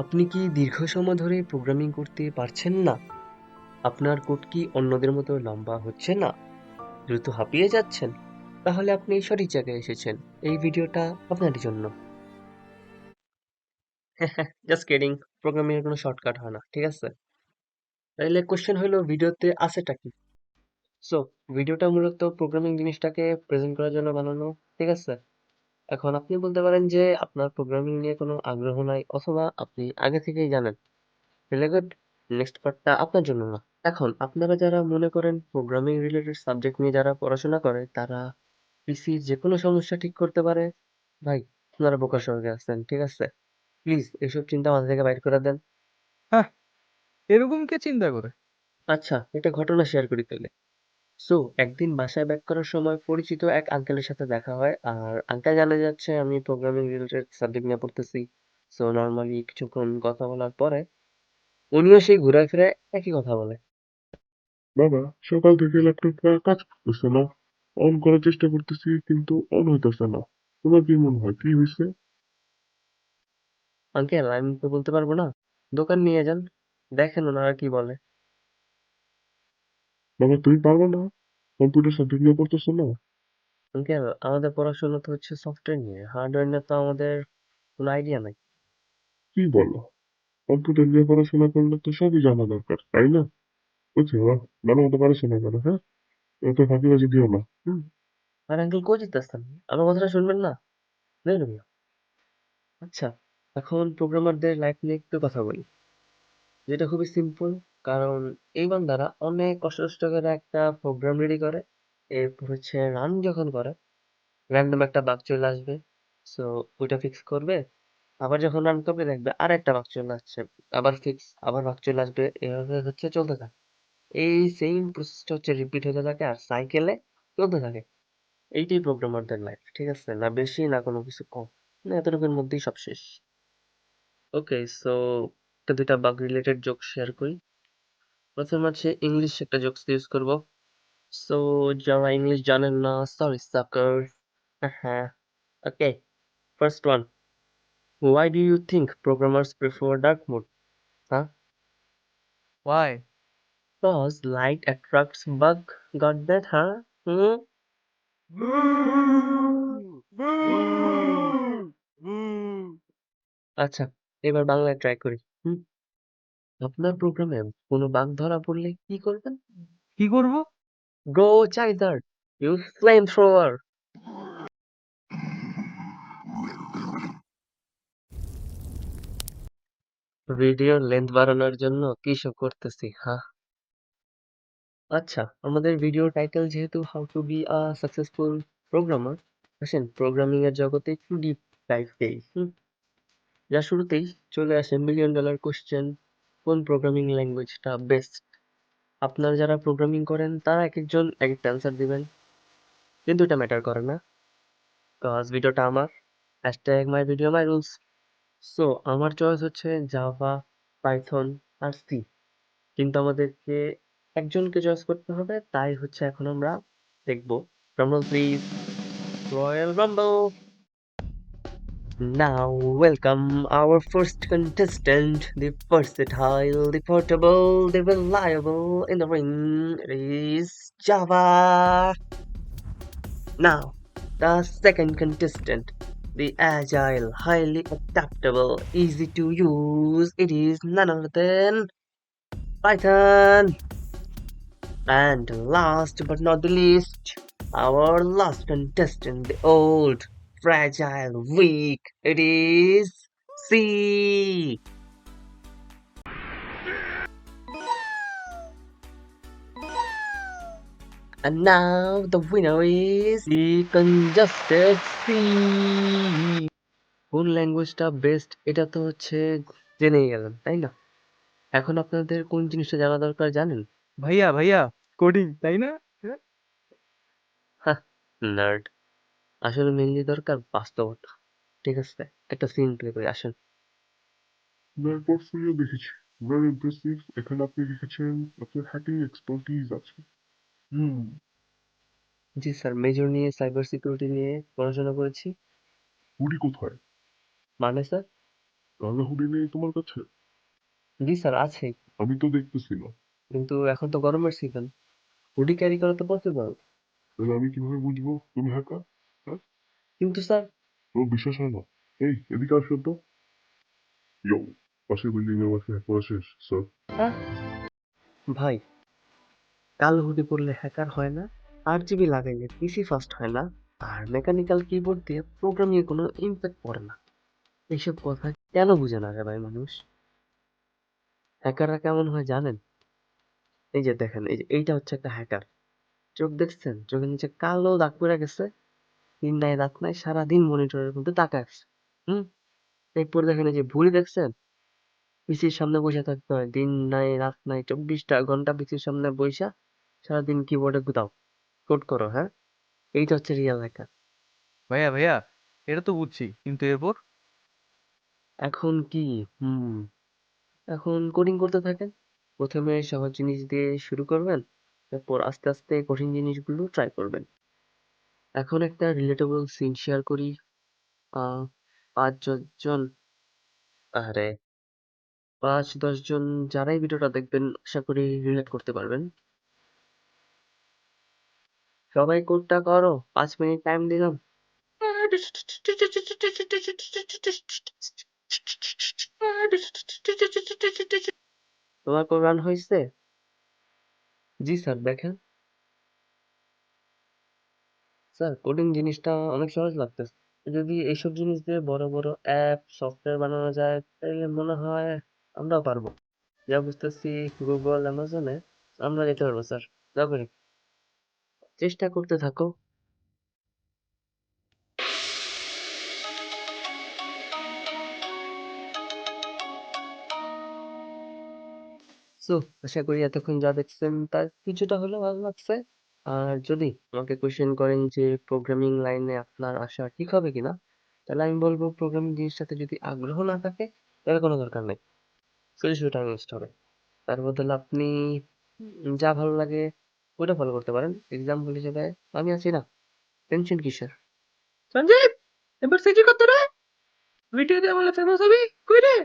আপনি কি দীর্ঘ সময় ধরে প্রোগ্রামিং করতে পারছেন না? আপনার কোড কি অন্যদের মতো লম্বা হচ্ছে না? দ্রুত হাঁপিয়ে যাচ্ছেন? তাহলে আপনি সঠিক জায়গায় এসেছেন। এই ভিডিওটা আপনার জন্য। Just kidding. প্রোগ্রামিং এর কোনো শর্টকাট হয় না। ঠিক আছে? তাইলে কোশ্চেন হলো ভিডিওতে আছেটা কি? সো ভিডিওটা মূলত প্রোগ্রামিং জিনিসটাকে প্রেজেন্ট করার জন্য বানানো। ঠিক আছে? এখন আপনি বলতে পারেন যে আপনার প্রোগ্রামিং নিয়ে কোনো আগ্রহ নাই অথবা আপনি আগে থেকেই জানেন। Really good. নেক্সট পার্টটা আপনার জন্য না। এখন আপনারা যারা মনে করেন প্রোগ্রামিং রিলেটেড সাবজেক্ট নিয়ে যারা পড়াশোনা করে তারা পিসির যেকোনো সমস্যা ঠিক করতে পারে, ভাই আপনারা বোকা স্বর্গে আছেন। ঠিক আছে? প্লিজ এসব চিন্তা মাথা থেকে বাইর করে দেন। হ্যাঁ, এরকম কে চিন্তা করে? আচ্ছা, একটা ঘটনা শেয়ার করি তাহলে। সো একদিন বাসায় ব্যাক করার সময় পরিচিত এক আঙ্কেলের সাথে দেখা হয়, আর আঙ্কেল জানা যাচ্ছে আমি প্রোগ্রামিং রিলেটেড সাবজেক্ট নিয়ে পড়তেছি। সো নর্মালি কিছুক্ষণ কথা বলার পরে উনিও সেই ঘুরায় ফিরে একই কথা বলে। বাবা, সকাল থেকে ল্যাপটপটা কাজ করতেছে না। অন করার চেষ্টা করতেছি কিন্তু অন হইতেছে না। তোমার কি মনে হয় কি হয়েছে? আঙ্কেল আমি তো বলতে পারবো না, দোকান নিয়ে যান, দেখেন ওনারা কি বলে। বাবা, তুমি পারবে না? কম্পিউটার সাবজেক্ট নিয়ে পড়তেছো না? আঙ্কেল আমাদের পড়াশোনা তো হচ্ছে সফটওয়্যার নিয়ে, হার্ডওয়্যার নিয়ে তো আমাদের কোনো আইডিয়া নাই। কি বলো? কম্পিউটার নিয়ে পড়াশোনা করলে তো সবই জানা দরকার, তাই না? বুঝছো? জানো মতো পড়াশোনা করো, হ্যাঁ? এত ফাঁকিবাজি দিও না। হুম। আর আঙ্কেল কই যেতেছেন? আমার কথাটা শুনবেন না? দেখবেন না। আচ্ছা, এখন প্রোগ্রামারদের লাইফ নিয়ে একটু কথা বলি, যেটা খুবই সিম্পল। কারণ এই বান্দারা অনেক কষ্ট করে একটা প্রোগ্রাম রেডি করে, এরপর হচ্ছে রান যখন করে র্যান্ডম একটা বাগ চলে আসবে। সো ওইটা ফিক্স করবে, আবার যখন রান করবে দেখবে আর একটা বাগ চলে আসছে, আবার ফিক্স, আবার বাগ চলে আসবে, এভাবে হচ্ছে চলতে থাকে। এই সেম প্রসেসটা হচ্ছে রিপিট হতে থাকে আর সাইকেলে চলতে থাকে। এইটাই প্রোগ্রামারদের লাইফ। ঠিক আছে? না বেশি না কোনো কিছু কম, না এতটুকুর মধ্যেই সব শেষ। ওকে, সো একটা দুইটা বাগ রিলেটেড জোক শেয়ার করি। প্রথম হচ্ছে ইংলিশ একটা জোকস ইউজ করব। সো যারা ইংলিশ জানেন না, সরি সাকার। হ্যাঁ, okay, first one. Why do you think programmers prefer dark mode? Huh? Why? Because light attracts bug. Got that, huh? Hmm? Boo! Boo! Boo! আচ্ছা, এবার বাংলায় try করি। আপনার প্রোগ্রামে কোনো বাগ ধরা পড়লে কি করবেন? কি করব? Go Charizard! Use flamethrower! ভিডিওর লেন্থ বাড়ানোর জন্য কি সব করতেছি, হ্যাঁ? আচ্ছা, আমাদের ভিডিও টাইটেল যেহেতু how to be a successful programmer, আসেন প্রোগ্রামিং এর জগতে একটু ডিপ ডাইভ দেই। যা শুরুতেই চলে আসে মিলিয়ন ডলার কোশ্চেন, কোন প্রোগ্রামিং ল্যাঙ্গুয়েজটা বেস্ট? আপনারা যারা প্রোগ্রামিং করেন তারা একেকজন একেকটা অ্যান্সার দিবেন, কিন্তু এটা ম্যাটার করে না, কজ ভিডিওটা আমার। Hashtag my video my rules. So আমার চয়েস হচ্ছে জাভা, পাইথন আর সি, কিন্তু আমাদেরকে একজনকে চয়েস করতে হবে, তাই হচ্ছে এখন আমরা দেখবো। Drumroll please, royal rumble. Now, welcome our first contestant, the versatile, the portable, the reliable in the ring. It is Java. Now, the second contestant, the agile, highly adaptable, easy to use. It is none other than Python. And last but not the least, our last contestant, the old, fragile, weak. It is C. And now the winner is the congested C. কোন ল্যাঙ্গুয়েজটা best এটা তো হচ্ছে জেনেই গেলেন, তাই না? এখন আপনাদের কোন জিনিসটা জানা দরকার জানেন? ভাইয়া ভাইয়া, কোডিং তাই না? হ্যাঁ? হ্যাঁ, নার্ড। আসলে মেনলি দরকার বাস্তবতা। ঠিক আছে? একটা সিন প্লে করে আসেন। আপনার পোর্টফোলিও দেখেছি, ভেরি ইমপ্রেসিভ। এখানে আপনি লিখেছেন আপনার হ্যাকিং এক্সপার্টিজ আছে। হুম। জি স্যার, মেজর নিয়ে সাইবার সিকিউরিটি নিয়ে পড়াশোনা করেছি। গুডি কোথায়? মানে স্যার? রাঙা হুডি নেই তোমার কাছে? জি স্যার, আছে। আমি তো দেখতেছি না। কিন্তু এখন তো গরমের সিজন, হুডি ক্যারি করা তো পসিবল। তাহলে আমি কিভাবে বুঝবো তুমি হ্যাকার? হ্যাঁ, কিন্তু স্যার, তোমার বিশ্বাস হয় না? এই এদিকে আসো তো। ইয়ো, পাশের বিল্ডিং এর বাসায় হ্যাক করা শেষ স্যার। হ্যাঁ ভাই, কালো হুডি পরলে হ্যাকার হয় না, 8 জিবি লাগাইলে পিসি ফাস্ট হয় না, আর মেকানিক্যাল কিবোর্ড দিয়ে প্রোগ্রামিং এর কোনো ইম্প্যাক্ট পড়ে না। এইসব কথা কেন বুঝে না রে ভাই মানুষ? হ্যাকাররা কেমন হয় জানেন? এই যে দেখেন, এই যে এইটা হচ্ছে একটা হ্যাকার। চোখ দেখছেন? চোখের নিচে কালো দাগ পড়ে গেছে। দিন নাই রাত নাই সারাদিন মনিটরের মধ্যে তাকায় আছে। হুম। এরপর দেখেন এই যে ভুঁড়ি দেখছেন? পিসির সামনে বসে থাকতে হয়। দিন নাই রাত নাই 24টা ঘন্টা পিসির সামনে বইসা সারাদিন কিবোর্ডে গুতাও, কোড করো, হ্যাঁ? এইটা হচ্ছে রিয়েল হ্যাকার। ভাইয়া ভাইয়া, এটা তো বুঝছি, কিন্তু এরপর? এখন কি? এখন কোডিং করতে থাকেন। প্রথমে সহজ জিনিস দিয়ে শুরু করবেন, তারপর আস্তে আস্তে কঠিন জিনিসগুলো ট্রাই করবেন। এখন একটা রিলেটেবল সিন শেয়ার করি। আহ 5-10 জন, আরে 5-10 জন যারাই ভিডিওটা দেখবেন আশা করি রিলেট করতে পারবেন। সবাই কোডটা করো, 5 মিনিট টাইম দিলাম। তোমার কোড রান হয়েছে? জি স্যার, দেখেন। স্যার, কোডিং জিনিসটা অনেক সহজ লাগতেছে। যদি এইসব জিনিস দিয়ে বড় বড় অ্যাপ সফটওয়্যার বানানো যায় তাহলে মনে হয় আমরাও পারবো। যা বুঝতেছি গুগল অ্যামাজনে আমরা যেতে পারবো স্যার। দয়া করে চেষ্টা করতে থাকো। সো আশা করি এতক্ষণ যা দেখছেন তার কিছুটা হলেও ভালো লাগছে। আর যদি আমাকে কোশ্চেন করেন যে প্রোগ্রামিং লাইনে আপনার আসা ঠিক হবে কিনা, তাহলে আমি বলবো প্রোগ্রামিং জিনিসটাতে যদি আগ্রহ না থাকে তাহলে কোনো দরকার নেই। শুধু শুধু টাইম ওয়েস্ট হবে। তার বদলে আপনি যা ভালো লাগে ওটা ফলো করতে পারেন। এক্সাম্পল হিসেবে আমি আছি না, টেনশন কিসের? সঞ্জীব, এবার সিজি কত রে? ভিডিও দিয়ে বলে ফেমাস হবি? কই রে?